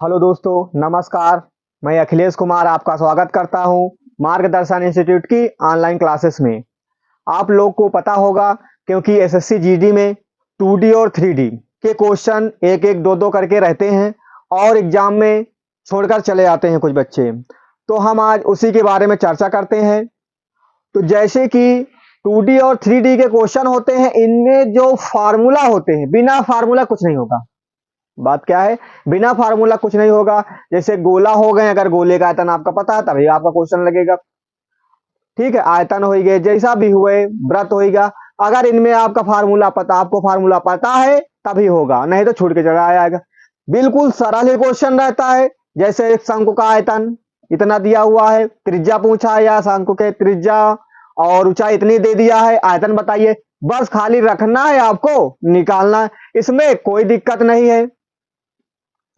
Hello दोस्तों, नमस्कार। मैं अखिलेश कुमार आपका स्वागत करता हूं मार्गदर्शन इंस्टीट्यूट की ऑनलाइन क्लासेस में। आप लोग को पता होगा क्योंकि एसएससी जीडी में 2D और 3D के क्वेश्चन एक एक दो दो करके रहते हैं और एग्जाम में छोड़कर चले जाते हैं कुछ बच्चे। तो हम आज उसी के बारे में चर्चा करते हैं। तो जैसे कि 2D और 3D के क्वेश्चन होते हैं, इनमें जो फार्मूला होते हैं, बिना फार्मूला कुछ नहीं होगा। बात क्या है, बिना फार्मूला कुछ नहीं होगा। जैसे गोला हो गए, अगर गोले का आयतन आपका पता है तभी आपका क्वेश्चन लगेगा। ठीक है, आयतन हो गए, जैसा भी हुए, व्रत होगा। अगर इनमें आपको फार्मूला पता है तभी होगा, नहीं तो छूट के चला जाएगा। बिल्कुल सरल ही क्वेश्चन रहता है। जैसे एक शंकु का आयतन इतना दिया हुआ है, त्रिज्या पूछा है या शंकु के त्रिज्या और ऊंचाई इतनी दे दिया है, आयतन बताइए। बस खाली रखना है, आपको निकालना है, इसमें कोई दिक्कत नहीं है।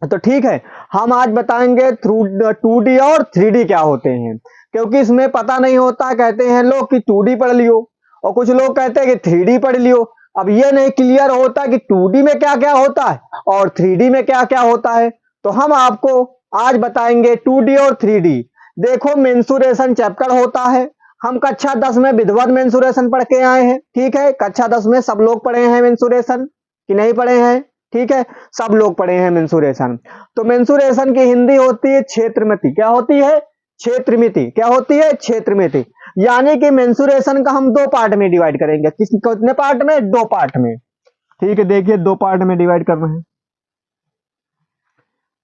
तो ठीक है, हम आज बताएंगे 2D और 3D क्या होते हैं, क्योंकि इसमें पता नहीं होता। कहते हैं लोग कि 2D पढ़ लियो और कुछ लोग कहते हैं कि 3D पढ़ लियो। अब ये नहीं क्लियर होता कि 2D में क्या क्या होता है और 3D में क्या क्या होता है। तो हम आपको आज बताएंगे 2D और 3D। देखो, मेंसुरेशन चैप्टर होता है। हम कक्षा 10 में विधिवत मेंसुरेशन पढ़ के आए हैं। ठीक है, कक्षा 10 में सब लोग पढ़े हैं मेंसुरेशन कि नहीं पढ़े हैं? ठीक है, सब लोग पढ़े हैं मेंसुरेशन। तो मेंसुरेशन की हिंदी होती है क्षेत्रमिति। क्या होती है? क्षेत्रमिति। क्या होती है? क्षेत्रमिति। यानी कि मेंसुरेशन का हम दो पार्ट में डिवाइड करेंगे। कितने पार्ट में? दो पार्ट में। ठीक है, देखिए दो पार्ट में डिवाइड कर रहे हैं।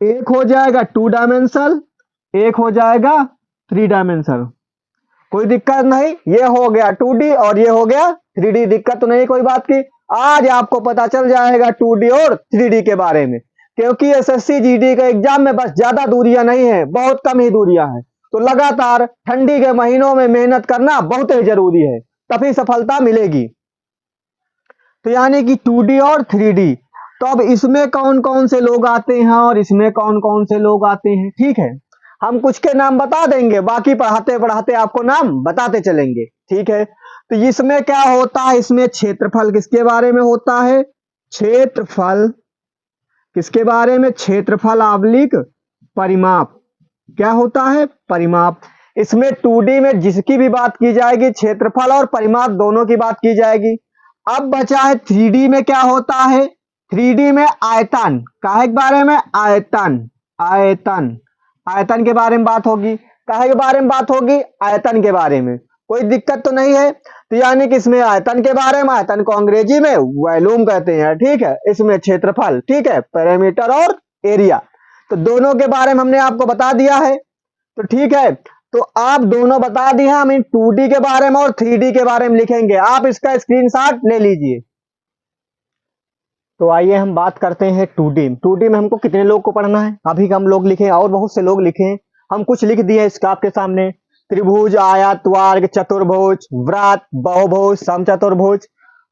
एक हो जाएगा 2 डायमेंशनल, एक हो जाएगा 3 डायमेंशनल। कोई दिक्कत नहीं, ये हो गया 2D और ये हो गया 3D। दिक्कत तो नहीं कोई बात की। आज आपको पता चल जाएगा 2D और 3D के बारे में, क्योंकि एसएससी जीडी के एग्जाम में बस ज्यादा दूरियां नहीं है, बहुत कम ही दूरियां हैं। तो लगातार ठंडी के महीनों में मेहनत करना बहुत ही जरूरी है, तभी सफलता मिलेगी। तो यानी कि 2D और 3D। तो अब इसमें कौन कौन से लोग आते हैं और इसमें कौन कौन से लोग आते हैं, ठीक है। हम कुछ के नाम बता देंगे, बाकी पढ़ाते पढ़ाते आपको नाम बताते चलेंगे। ठीक है, तो इसमें क्या होता है? इसमें क्षेत्रफल किसके बारे में होता है? क्षेत्रफल किसके बारे में? क्षेत्रफल आवलिक परिमाप। क्या होता है? परिमाप। इसमें 2D में जिसकी भी बात की जाएगी, क्षेत्रफल और परिमाप दोनों की बात की जाएगी। अब बचा है 3D में। क्या होता है? 3D में आयतन। काहे के बारे में? आयतन। आयतन। आयतन के बारे में बात होगी। काहे के बारे में बात होगी? आयतन के बारे में। कोई दिक्कत तो नहीं है। तो यानी कि इसमें आयतन के बारे में, आयतन को अंग्रेजी में वॉल्यूम कहते हैं। ठीक है, इसमें क्षेत्रफल, ठीक है, पैरामीटर और एरिया, तो दोनों के बारे में हमने आपको बता दिया है। तो ठीक है, तो आप दोनों बता दिए, हम इन 2D के बारे में और 3D के बारे में लिखेंगे। आप इसका स्क्रीनशॉट ले लीजिए। तो आइए हम बात करते हैं 2D। 2D में हमको कितने लोग को पढ़ना है? अभी हम लोग लिखे और बहुत से लोग लिखे। हम कुछ लिख दिए इसका आपके सामने। त्रिभुज, आयत, वर्ग, चतुर्भुज, वृत्त, बहुभुज, समचतुर्भुज।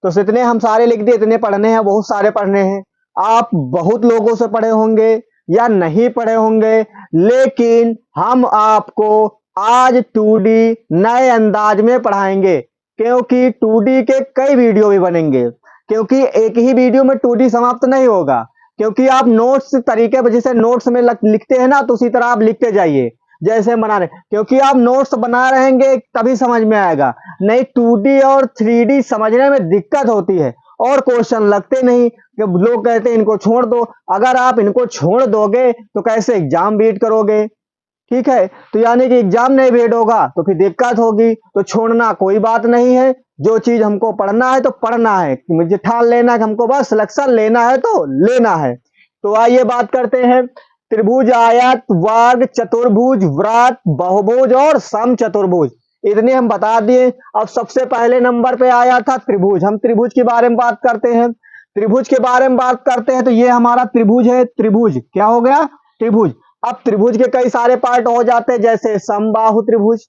तो इतने हम सारे लिख दिए। इतने पढ़ने हैं, बहुत सारे पढ़ने हैं। आप बहुत लोगों से पढ़े होंगे या नहीं पढ़े होंगे, लेकिन हम आपको आज 2D नए अंदाज में पढ़ाएंगे, क्योंकि 2D के कई वीडियो भी बनेंगे। क्योंकि एक ही वीडियो में 2D समाप्त नहीं होगा, क्योंकि आप नोट्स तरीके, जैसे नोट्स में लिखते हैं ना, तो उसी तरह आप लिखते जाइए जैसे बना रहे, क्योंकि आप नोट्स बना रहेंगे तभी समझ में आएगा। नहीं, 2D और 3D समझने में दिक्कत होती है और क्वेश्चन लगते नहीं। लोग कहते हैं इनको छोड़ दो। अगर आप इनको छोड़ दोगे तो कैसे एग्जाम बीट करोगे? ठीक है, तो यानी कि एग्जाम नहीं भेद होगा तो फिर दिक्कत होगी। तो छोड़ना कोई बात नहीं है। जो चीज हमको पढ़ना है तो पढ़ना है, मुझे ठान लेना कि हमको बस सिलेक्शन लेना है तो लेना है। तो आइए बात करते हैं। त्रिभुज, आयत, वर्ग, चतुर्भुज, वृत्त, बहुभुज और समचतुर्भुज, इतने हम बता दिए। अब सबसे पहले नंबर पे आया था त्रिभुज। हम त्रिभुज के बारे में बात करते हैं। त्रिभुज के बारे में बात करते हैं तो ये हमारा त्रिभुज है। त्रिभुज क्या हो गया? त्रिभुज। अब त्रिभुज के कई सारे पार्ट हो जाते हैं, जैसे समबाहु त्रिभुज,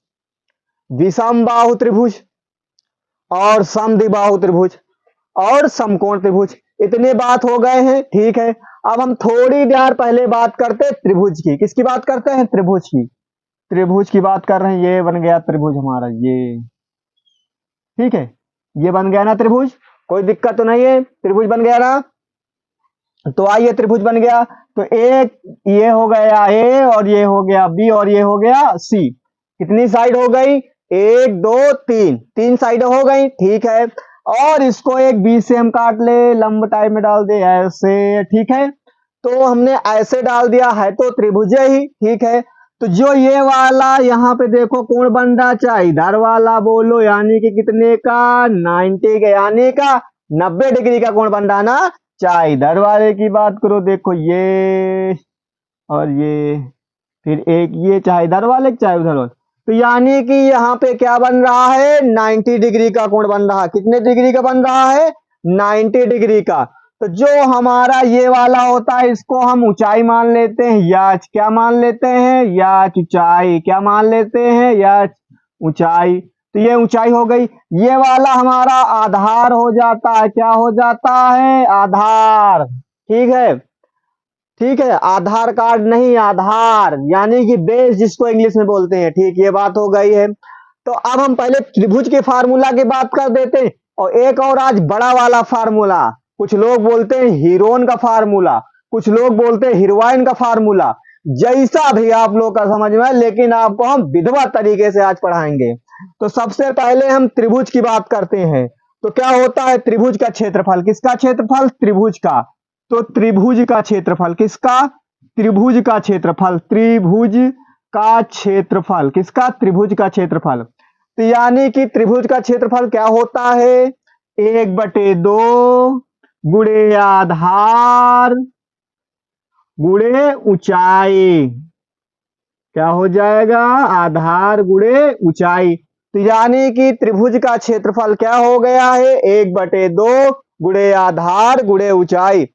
विषमबाहु त्रिभुज और समद्विबाहु त्रिभुज और समकोण त्रिभुज। इतने बात हो गए हैं। ठीक है, अब हम थोड़ी देर पहले बात करते हैं त्रिभुज की। किसकी बात करते हैं? त्रिभुज की। त्रिभुज की बात कर रहे हैं। ये बन गया त्रिभुज हमारा, ये। ठीक है, ये बन गया ना त्रिभुज। कोई दिक्कत तो नहीं है, त्रिभुज बन गया ना। तो आइए त्रिभुज बन गया। तो एक ये हो गया ए और ये हो गया बी और ये हो गया सी। कितनी साइड हो गई? एक दो तीन, तीन साइड हो गई, ठीक है। और इसको एक बी से हम काट ले, लंब टाइप में डाल दे ऐसे, ठीक है। तो हमने ऐसे डाल दिया है तो त्रिभुज ही, ठीक है। तो जो ये वाला यहाँ पे देखो कोण बन रहा, चाहे इधर वाला बोलो, यानी कि कितने का? 90 का, यानी का 90 डिग्री का कोण बन रहा ना। चाहे इधर वाले की बात करो, देखो ये और ये, फिर एक ये, चाहे इधर वाले चाहे उधर वाले। तो यानी कि यहाँ पे क्या बन रहा है? 90 डिग्री का कोण बन रहा है। कितने डिग्री का बन रहा है? 90 डिग्री का। तो जो हमारा ये वाला होता है इसको हम ऊंचाई मान लेते हैं, या क्या मान लेते हैं? या ऊंचाई। क्या मान लेते हैं? या ऊंचाई। तो ये ऊंचाई हो गई। ये वाला हमारा आधार हो जाता है। क्या हो जाता है? आधार, ठीक है। ठीक है, आधार कार्ड नहीं, आधार, यानी कि बेस जिसको इंग्लिश में बोलते हैं, ठीक। ये बात हो गई है। तो अब हम पहले त्रिभुज के फार्मूला की बात कर देते हैं, और एक और आज बड़ा वाला फार्मूला। कुछ लोग बोलते हैं हीरोइन का फार्मूला, कुछ लोग बोलते हैं हीरोइन का फार्मूला, जैसा भी आप लोग का समझ में है, लेकिन आपको हम विधवा तरीके से आज पढ़ाएंगे। तो सबसे पहले हम त्रिभुज की बात करते हैं। तो क्या होता है त्रिभुज का क्षेत्रफल? किसका क्षेत्रफल? त्रिभुज का। तो त्रिभुज का क्षेत्रफल किसका? त्रिभुज का क्षेत्रफल, त्रिभुज का क्षेत्रफल किसका? त्रिभुज का क्षेत्रफल। तो यानी कि त्रिभुज का क्षेत्रफल क्या होता है? 1/2 गुणे आधार गुणे ऊंचाई। क्या हो जाएगा? आधार गुणे ऊंचाई। तो यानी कि त्रिभुज का क्षेत्रफल क्या हो गया है? 1/2 गुणे आधार गुणे ऊंचाई।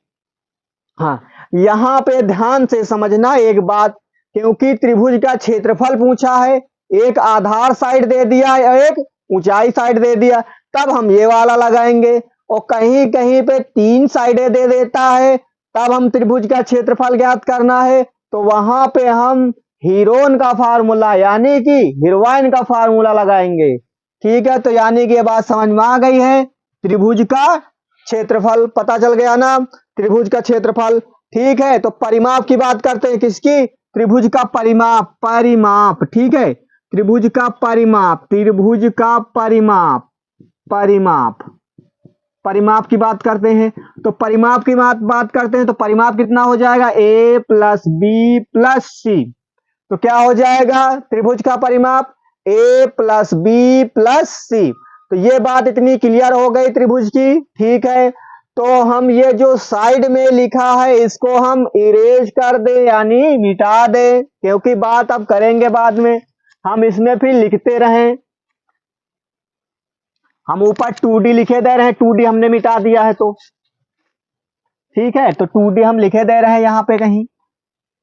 हाँ, यहाँ पे ध्यान से समझना एक बात, क्योंकि त्रिभुज का क्षेत्रफल पूछा है, एक आधार साइड दे दिया है, एक ऊंचाई साइड दे दिया, तब हम ये वाला लगाएंगे। और कहीं कहीं पे 3 साइडें दे देता है, तब हम त्रिभुज का क्षेत्रफल ज्ञात करना है, तो वहां पे हम हीरोइन का फार्मूला यानी कि हीरोइन का फार्मूला लगाएंगे, ठीक है। तो यानी कि ये बात समझ में आ गई है। त्रिभुज का क्षेत्रफल पता चल गया ना, त्रिभुज का क्षेत्रफल, ठीक है। तो परिमाप की बात करते हैं, किसकी? त्रिभुज का परिमाप, परिमाप, ठीक है। त्रिभुज का परिमाप, त्रिभुज का परिमाप, परिमाप, परिमाप की बात करते हैं। तो परिमाप की बात करते हैं, तो परिमाप कितना हो जाएगा? ए प्लस बी प्लस सी। तो क्या हो जाएगा त्रिभुज का परिमाप? ए प्लस बी प्लस सी। तो ये बात इतनी क्लियर हो गई त्रिभुज की, ठीक है। तो हम ये जो साइड में लिखा है इसको हम इरेज कर दे, यानी मिटा दे, क्योंकि बात अब करेंगे बाद में, हम इसमें फिर लिखते रहें। हम ऊपर 2D लिखे दे रहे हैं, 2D हमने मिटा दिया है, तो ठीक है। तो 2D हम लिखे दे रहे हैं यहाँ पे कहीं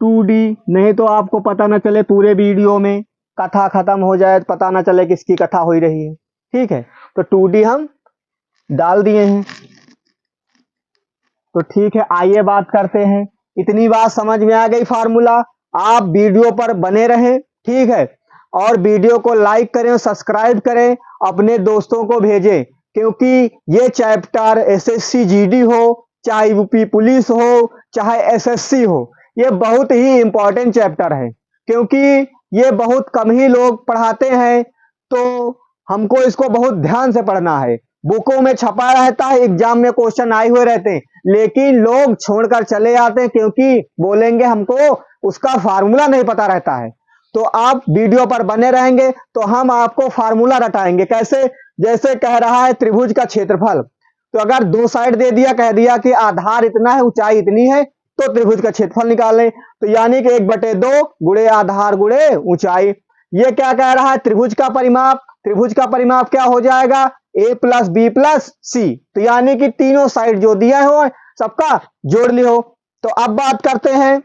2D, नहीं तो आपको पता ना चले पूरे वीडियो में, कथा खत्म हो जाए तो पता ना चले किसकी कथा हो रही है, ठीक है। तो 2D हम डाल दिए हैं। तो ठीक है, आइए बात करते हैं। इतनी बात समझ में आ गई फार्मूला। आप वीडियो पर बने रहें, ठीक है। और वीडियो को लाइक करें और सब्सक्राइब करें, अपने दोस्तों को भेजें, क्योंकि ये चैप्टर एसएससी जीडी हो, चाहे यूपी पुलिस हो, चाहे एसएससी हो, ये बहुत ही इंपॉर्टेंट चैप्टर है, क्योंकि ये बहुत कम ही लोग पढ़ाते हैं। तो हमको इसको बहुत ध्यान से पढ़ना है। बुकों में छपा रहता है, एग्जाम में क्वेश्चन आए हुए रहते हैं, लेकिन लोग छोड़कर चले जाते हैं, क्योंकि बोलेंगे हमको उसका फार्मूला नहीं पता रहता है। तो आप वीडियो पर बने रहेंगे तो हम आपको फार्मूला रटाएंगे। कैसे? जैसे कह रहा है त्रिभुज का क्षेत्रफल, तो अगर 2 साइड दे दिया, कह दिया कि आधार इतना है, ऊंचाई इतनी है, तो त्रिभुज का क्षेत्रफल निकालें। तो यानी कि 1/2 गुणे आधार गुणे ऊंचाई। ये क्या कह रहा है? त्रिभुज का परिमाप। त्रिभुज का परिमाप क्या हो जाएगा? ए प्लस बी प्लस सी। तो यानी कि तीनों साइड जो दिया हो सबका जोड़ लियो। तो अब बात करते हैं,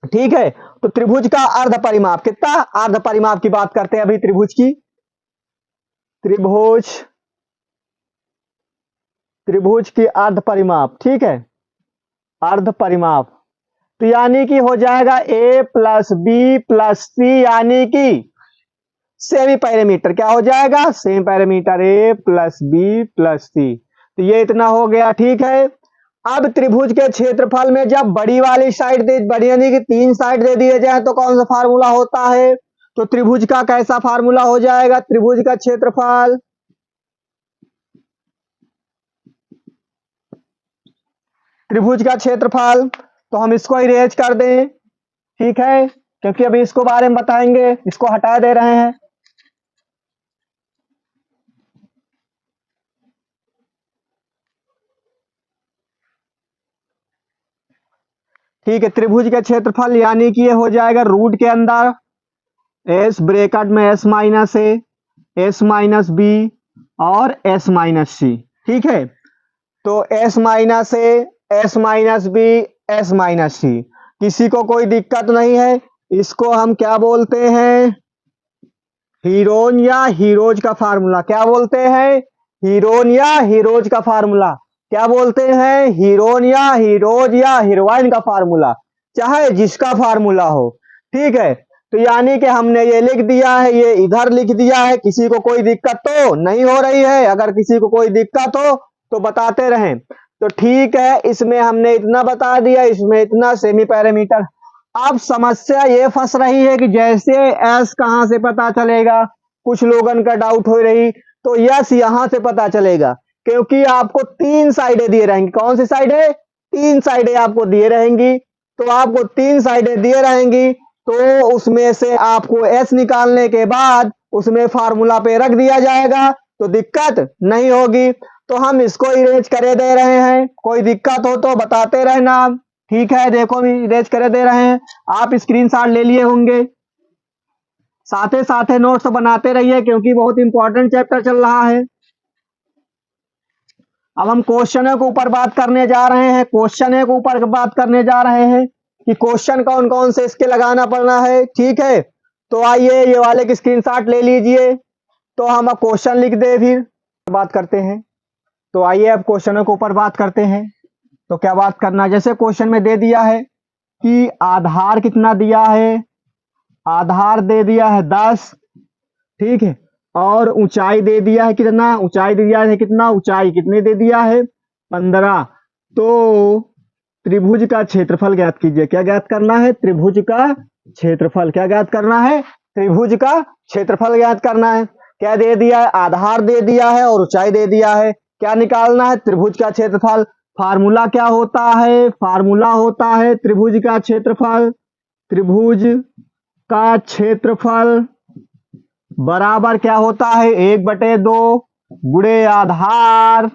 ठीक है। तो त्रिभुज का अर्ध परिमाप कितना? अर्ध परिमाप की बात करते हैं अभी त्रिभुज की। त्रिभुज, त्रिभुज की अर्ध परिमाप, ठीक है, अर्ध परिमाप। तो यानी कि हो जाएगा ए प्लस बी प्लस सी, यानी कि सेमी पैरामीटर। क्या हो जाएगा? सेमी पैरामीटर, ए प्लस बी प्लस सी। तो ये इतना हो गया, ठीक है। अब त्रिभुज के क्षेत्रफल में जब बड़ी वाली साइड दे, बड़ी यानी कि 3 साइड दे दिए जाए तो कौन सा फार्मूला होता है? तो त्रिभुज का कैसा फार्मूला हो जाएगा? त्रिभुज का क्षेत्रफल, त्रिभुज का क्षेत्रफल, तो हम इसको इरेज कर दें, ठीक है, क्योंकि अभी इसको बारे में बताएंगे, इसको हटा दे रहे हैं। ठीक है, त्रिभुज का क्षेत्रफल यानी कि ये हो जाएगा रूट के अंदर एस ब्रैकेट में S minus A, S minus B और एस माइनस सी। ठीक है, तो S minus A, S minus B, S minus C, किसी को कोई दिक्कत नहीं है। इसको हम क्या बोलते हैं? हीरोन या हीरोज का फार्मूला। क्या बोलते हैं? हीरोन या हीरोज का फार्मूला। क्या बोलते हैं? हीरोन या हीरोज या हीरोइन का फार्मूला, चाहे जिसका फार्मूला हो। ठीक है, तो यानी कि हमने ये लिख दिया है, ये इधर लिख दिया है। किसी को कोई दिक्कत तो नहीं हो रही है? अगर किसी को कोई दिक्कत हो तो बताते रहें। तो ठीक है, इसमें हमने इतना बता दिया, इसमें इतना सेमी पैरामीटर। अब समस्या ये फंस रही है कि जैसे एस कहां से पता चलेगा, कुछ लोगन का डाउट हो रही, तो यस यहां से पता चलेगा, क्योंकि आपको 3 साइडें दिए रहेंगी। कौन सी साइडें? 3 साइडें आपको दिए रहेंगी। तो आपको 3 साइडें दिए रहेंगी, तो उसमें से आपको एस निकालने के बाद उसमें फार्मूला पे रख दिया जाएगा, तो दिक्कत नहीं होगी। तो हम इसको इरेज करे दे रहे हैं, कोई दिक्कत हो तो बताते रहना। ठीक है, देखो भी इरेज करे दे रहे हैं, आप स्क्रीनशॉट ले लिए होंगे, साथे साथे नोट्स बनाते रहिए क्योंकि बहुत इंपॉर्टेंट चैप्टर चल रहा है। अब हम क्वेश्चनों के ऊपर बात करने जा रहे हैं, क्वेश्चन के ऊपर बात करने जा रहे हैं कि क्वेश्चन कौन कौन से इसके लगाना पड़ना है। ठीक है, तो आइए ये वाले की स्क्रीनशॉट ले लीजिए, तो हम अब क्वेश्चन लिख दे, फिर बात करते हैं। तो आइए अब क्वेश्चनों के ऊपर बात करते हैं। तो क्या बात करना, जैसे क्वेश्चन में दे दिया है कि आधार कितना दिया है, आधार दे दिया है 10, ठीक है, और ऊंचाई दे दिया है कितना, ऊंचाई दे दिया है कितना, ऊंचाई कितने दे दिया है 15। तो त्रिभुज का क्षेत्रफल ज्ञात कीजिए। क्या ज्ञात करना है? त्रिभुज का क्षेत्रफल। क्या ज्ञात करना है? त्रिभुज का क्षेत्रफल ज्ञात करना है। क्या दे दिया है? आधार दे दिया है और ऊंचाई दे दिया है। क्या निकालना है? त्रिभुज का क्षेत्रफल। फार्मूला क्या होता है? फार्मूला होता है त्रिभुज का क्षेत्रफल, त्रिभुज का क्षेत्रफल बराबर क्या होता है? 1/2 गुणे आधार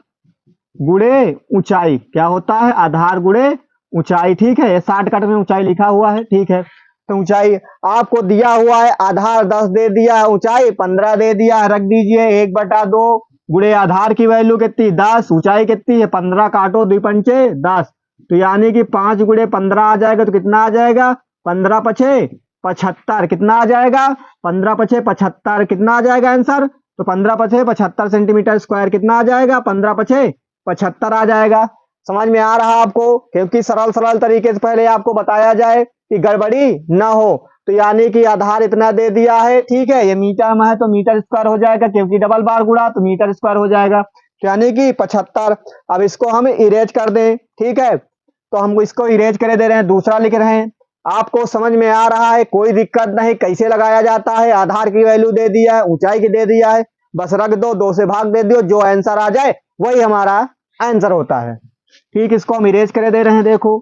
गुणे ऊंचाई। क्या होता है? आधार गुणे ऊंचाई। ठीक है, ये शॉर्टकट में ऊंचाई लिखा हुआ है। ठीक है, तो ऊंचाई आपको दिया हुआ है, आधार 10 दे दिया है, ऊंचाई 15 दे दिया है, रख दीजिए 1/2 गुणे आधार की वैल्यू कितनी 10, ऊंचाई कितनी है 15, काटो 2 पंचे 10, तो यानी कि 5 गुणे 15 आ जाएगा, तो कितना आ जाएगा? 15 पछे 75, कितना आ जाएगा? 15 पछे 75, कितना आ जाएगा आंसर? तो 15 पछे 75 सेंटीमीटर स्क्वायर कितना आ जाएगा? 15 पछे 75 आ जाएगा। समझ में आ रहा आपको? क्योंकि सरल सरल तरीके से पहले आपको बताया जाए कि गड़बड़ी ना हो। तो यानी कि आधार इतना दे दिया है, ठीक है, ये मीटर में है तो मीटर स्क्वायर हो जाएगा, क्योंकि डबल बार गुणा तो मीटर स्क्वायर हो जाएगा, तो यानी कि 75। अब इसको हम इरेज कर दें, ठीक है, तो हम इसको इरेज करे दे रहे हैं, दूसरा लिख रहे हैं। आपको समझ में आ रहा है? कोई दिक्कत नहीं, कैसे लगाया जाता है। आधार की वैल्यू दे दिया है, ऊंचाई की दे दिया है, बस रख दो, 2 से भाग दे दो, जो आंसर आ जाए वही हमारा आंसर होता है। ठीक, इसको हम इरेज करे दे रहे हैं, देखो,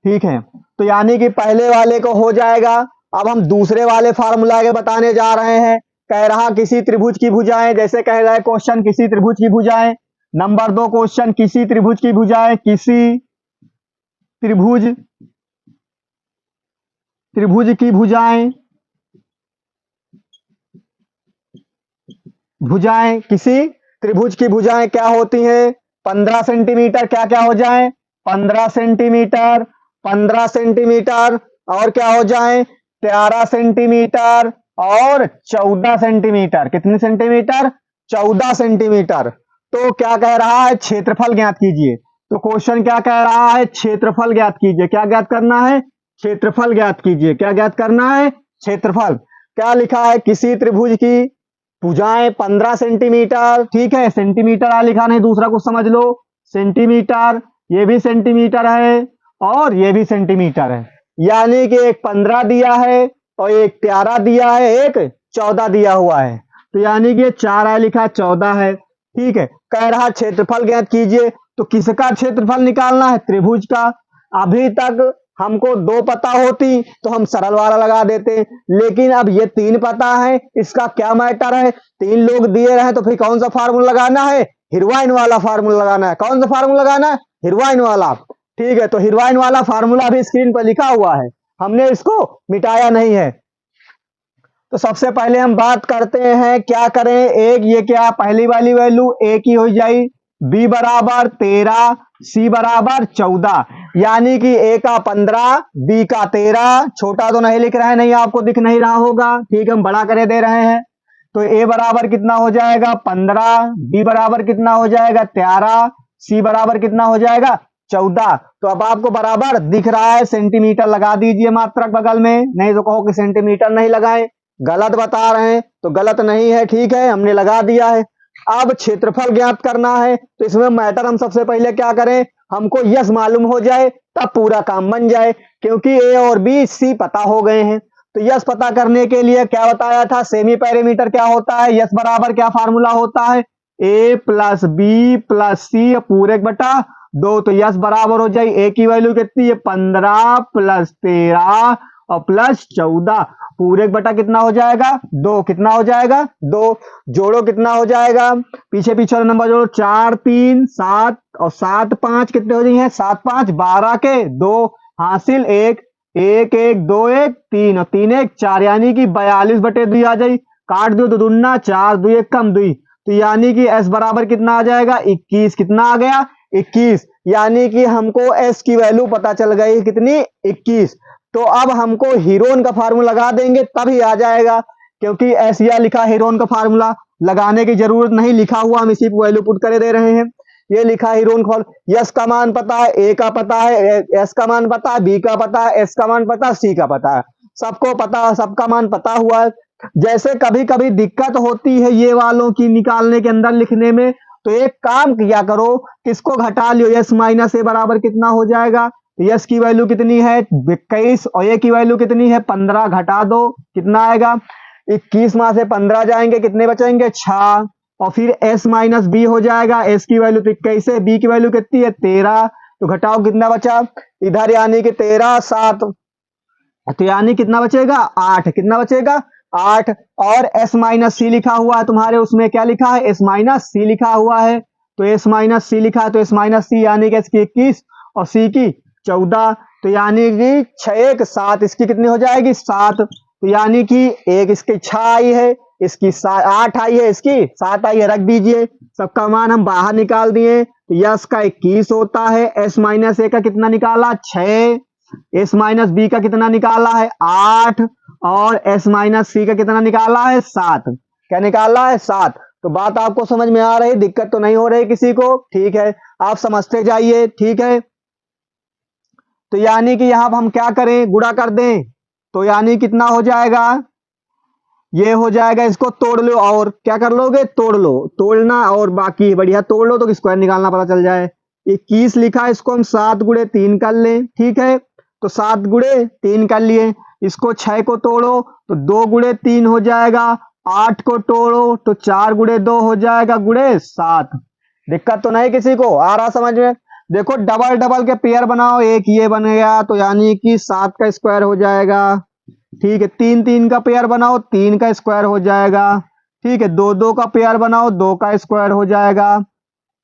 ठीक है, तो यानी कि पहले वाले को हो जाएगा। अब हम दूसरे वाले फार्मूला के बताने जा रहे हैं। कह रहा किसी त्रिभुज की भुजाएं, जैसे कह रहा है क्वेश्चन किसी त्रिभुज की भुजाएं। नंबर 2 क्वेश्चन किसी त्रिभुज की भुजाएं, किसी त्रिभुज त्रिभुज की भुजाएं, भुजाएं किसी त्रिभुज की भुजाएं क्या होती हैं? 15 सेंटीमीटर, क्या क्या हो जाए? 15 सेंटीमीटर, 15 सेंटीमीटर, और क्या हो जाए? 13 सेंटीमीटर और 14 सेंटीमीटर। कितने सेंटीमीटर? 14 सेंटीमीटर। तो क्या कह रहा है? क्षेत्रफल ज्ञात कीजिए। तो क्वेश्चन क्या कह रहा है? क्षेत्रफल ज्ञात कीजिए। क्या ज्ञात करना है? क्षेत्रफल ज्ञात कीजिए। क्या ज्ञात करना है? क्षेत्रफल। क्या लिखा है? किसी त्रिभुज की भुजाएं 15 सेंटीमीटर, ठीक है। सेंटीमीटर आ लिखा नहीं, दूसरा कुछ समझ लो। सेंटीमीटर, ये भी सेंटीमीटर है और ये भी सेंटीमीटर है, यानी कि एक 15 दिया है और एक 13 दिया है, एक 14 दिया हुआ है। तो यानी कि 4 है लिखा, 14 है, ठीक है। कह रहा क्षेत्रफल ज्ञात कीजिए, तो किसका क्षेत्रफल निकालना है? त्रिभुज का। अभी तक हमको 2 पता होती तो हम सरल वाला लगा देते, लेकिन अब ये 3 पता है, इसका क्या मैटर है? 3 लोग दिए रहे तो फिर कौन सा फार्मूला लगाना है? हिरवाइन वाला फार्मूला लगाना है। कौन सा फार्मूला लगाना है? हिरवाइन वाला, ठीक है। तो हिरवाइन वाला फार्मूला भी स्क्रीन पर लिखा हुआ है, हमने इसको मिटाया नहीं है। तो सबसे पहले हम बात करते हैं, क्या करें? एक ये क्या पहली वाली वैल्यू ए की हो जाए, बी बराबर 13, सी बराबर 14, यानी कि ए का 15, बी का 13। छोटा तो नहीं लिख रहे हैं, नहीं आपको दिख नहीं रहा होगा, ठीक है, हम बड़ा करे दे रहे हैं। तो ए बराबर कितना हो जाएगा? 15, बी बराबर कितना हो जाएगा? 13, सी बराबर कितना हो जाएगा? 14। तो अब आपको बराबर दिख रहा है, सेंटीमीटर लगा दीजिए मात्रक बगल में, नहीं तो कहो कि सेंटीमीटर नहीं लगाए, गलत बता रहे हैं। तो गलत नहीं है, ठीक है, हमने लगा दिया है। अब क्षेत्रफल ज्ञात करना है, तो इसमें मैटर हम सबसे पहले क्या करें? हमको यस मालूम हो जाए तब पूरा काम बन जाए, क्योंकि ए और बी सी पता हो गए हैं। तो यस पता करने के लिए क्या बताया था? सेमी पैरामीटर क्या होता है? यस बराबर क्या फार्मूला होता है? ए प्लस बी प्लस सी पूरे बटा 2। तो यस बराबर हो जाए, ए की वैल्यू कितनी है? 15 प्लस 13 और प्लस 14 पूरे बटा कितना हो जाएगा? 2। कितना हो जाएगा? 2। जोड़ो कितना हो जाएगा? पीछे पीछे नंबर जोड़ो, 4 3 7 और 7 5 कितने हो जाएंगे? 7 5 12 के 2 हासिल 1 1 1 2 1 3 और 3 1 4, यानी कि 42 बटे 2 आ जाए। काट दो तो दुन्ना 4 2 1 कम 2, तो यानी कि एस बराबर कितना आ जाएगा? 21। कितना आ गया? 21, यानी कि हमको एस की वैल्यू पता चल गई कितनी? 21। तो अब हमको हीरोन का फार्मूला लगा देंगे तभी आ जाएगा, क्योंकि एस या लिखा हीरोन का फार्मूला लगाने की जरूरत नहीं, लिखा हुआ हम इसी वैल्यू पुट करे दे रहे हैं। ये लिखा हीरोन का, यस का मान पता है, ए का पता है, एस का मान पता है, बी का पता है, एस का मान पता है, सी का पता है, सबको पता है, सबका मान पता हुआ है। जैसे कभी कभी दिक्कत होती है ये वालों की निकालने के अंदर लिखने में, तो एक काम किया करो, किसको घटा लियो, यस माइनस ए बराबर कितना हो जाएगा? यस की वैल्यू कितनी है? 21 और ए की वैल्यू कितनी है? 15। घटा दो, कितना आएगा? 21 में से 15 जाएंगे, कितने बचेंगे? 6। और फिर एस माइनस बी हो जाएगा, एस की वैल्यू तो 21 है, बी की वैल्यू कितनी है? 13। तो घटाओ कितना बचा इधर, यानी कि 13 7, तो यानी कितना बचेगा? 8। कितना बचेगा? 8। और एस माइनस सी लिखा हुआ है तुम्हारे, उसमें क्या लिखा है? एस माइनस सी लिखा हुआ है। तो एस माइनस सी लिखा है, तो एस माइनस सी यानी कि इसकी 21 और सी की 14, तो यानी कि 6 1 7, इसकी कितनी हो जाएगी? 7। तो यानी कि एक इसकी 6 आई है, इसकी 8 आई है, इसकी 7 आई है, रख दीजिए। सबका मान हम बाहर निकाल दिए, तो यस का 21 होता है, एस माइनस ए का कितना निकाला? 6, एस माइनस बी का कितना निकाला है? 8, और एस माइनस सी का कितना निकाला है? 7। क्या निकाला है? 7। तो बात आपको समझ में आ रही, दिक्कत तो नहीं हो रही किसी को? ठीक है, आप समझते जाइए, ठीक है। तो यानी कि यहां हम क्या करें? गुणा कर दें, तो यानी कितना हो जाएगा? ये हो जाएगा, इसको तोड़ लो, और क्या कर लोगे? तोड़ लो, तोड़ना और बाकी बढ़िया तोड़ लो तो स्क्वायर निकालना पता चल जाए। 21 लिखा है, इसको हम 7 गुणे 3 कर लें, ठीक है। तो 7 गुणे 3 कर लिए, इसको 6 को तोड़ो तो 2 गुणे 3 हो जाएगा, 8 को तोड़ो तो 4 गुणे 2 हो जाएगा, गुणे 7। दिक्कत तो नहीं किसी को? आ रहा समझ में? देखो डबल डबल के पेयर बनाओ, एक ये बन गया, तो यानी कि 7 का स्क्वायर हो जाएगा, ठीक है। 3 3 का पेयर बनाओ, 3 का स्क्वायर हो जाएगा, ठीक है। 2 2 का पेयर बनाओ, 2 का स्क्वायर हो जाएगा,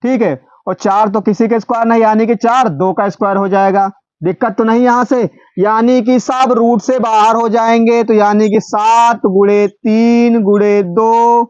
ठीक है। और 4 तो किसी के स्क्वायर नहीं, यानी कि 4 2 का स्क्वायर हो जाएगा। दिक्कत तो नहीं यहां से? यानी कि सब रूट से बाहर हो जाएंगे, तो यानी कि 7 गुणे 3 गुणे 2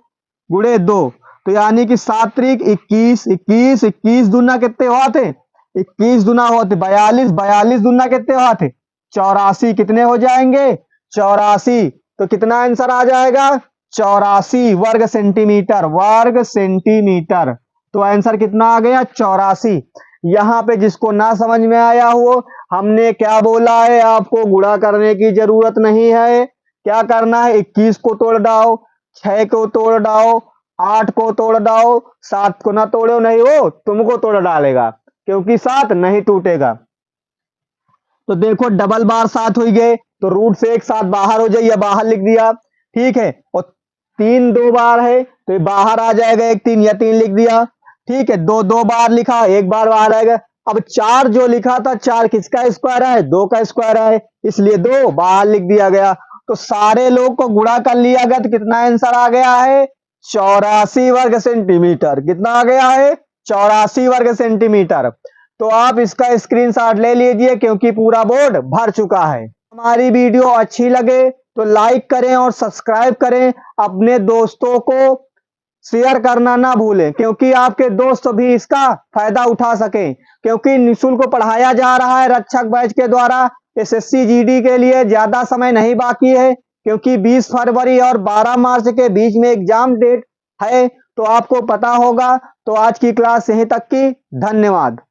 गुणे 2, तो यानी कि 7 त्रिक 21, 21 21 दूना कितने हुआ थे? 21 दूना होते 42, 42 दूना कितने हुआ थे? 84। कितने हो जाएंगे? 84। तो कितना आंसर आ जाएगा? 84 वर्ग सेंटीमीटर, वर्ग सेंटीमीटर। तो आंसर कितना आ गया? 84। यहाँ पे जिसको ना समझ में आया हो, हमने क्या बोला है? आपको गुणा करने की जरूरत नहीं है, क्या करना है? 21 को तोड़ दाओ, 6 को तोड़ डालो, 8 को तोड़ डालो, 7 को ना तोड़ो नहीं, वो तुमको तोड़ डालेगा, क्योंकि 7 नहीं टूटेगा। तो देखो डबल बार 7 हो गए, तो रूट से एक 7 बाहर हो जाइए, बाहर लिख दिया, ठीक है। और 3 2 बार है तो ये बाहर आ जाएगा, एक 3 या 3 लिख दिया, ठीक है। 2 2 बार लिखा, एक बार बाहर आएगा। अब 4 जो लिखा था, 4 किसका स्क्वायर है? 2 का स्क्वायर है, इसलिए 2 बाहर लिख दिया गया। तो सारे लोग को गुणा कर लिया गया, तो कितना आंसर आ गया है? 84 वर्ग सेंटीमीटर। कितना आ गया है? 84 वर्ग सेंटीमीटर। तो आप इसका स्क्रीनशॉट ले लीजिए, क्योंकि पूरा बोर्ड भर चुका है। हमारी वीडियो अच्छी लगे तो लाइक करें और सब्सक्राइब करें, अपने दोस्तों को शेयर करना ना भूलें, क्योंकि आपके दोस्त भी इसका फायदा उठा सकें। क्योंकि निःशुल्क पढ़ाया जा रहा है रक्षक बैच के द्वारा। एसएससी जीडी के लिए ज्यादा समय नहीं बाकी है, क्योंकि 20 फरवरी और 12 मार्च के बीच में एग्जाम डेट है, तो आपको पता होगा। तो आज की क्लास यहीं तक की, धन्यवाद।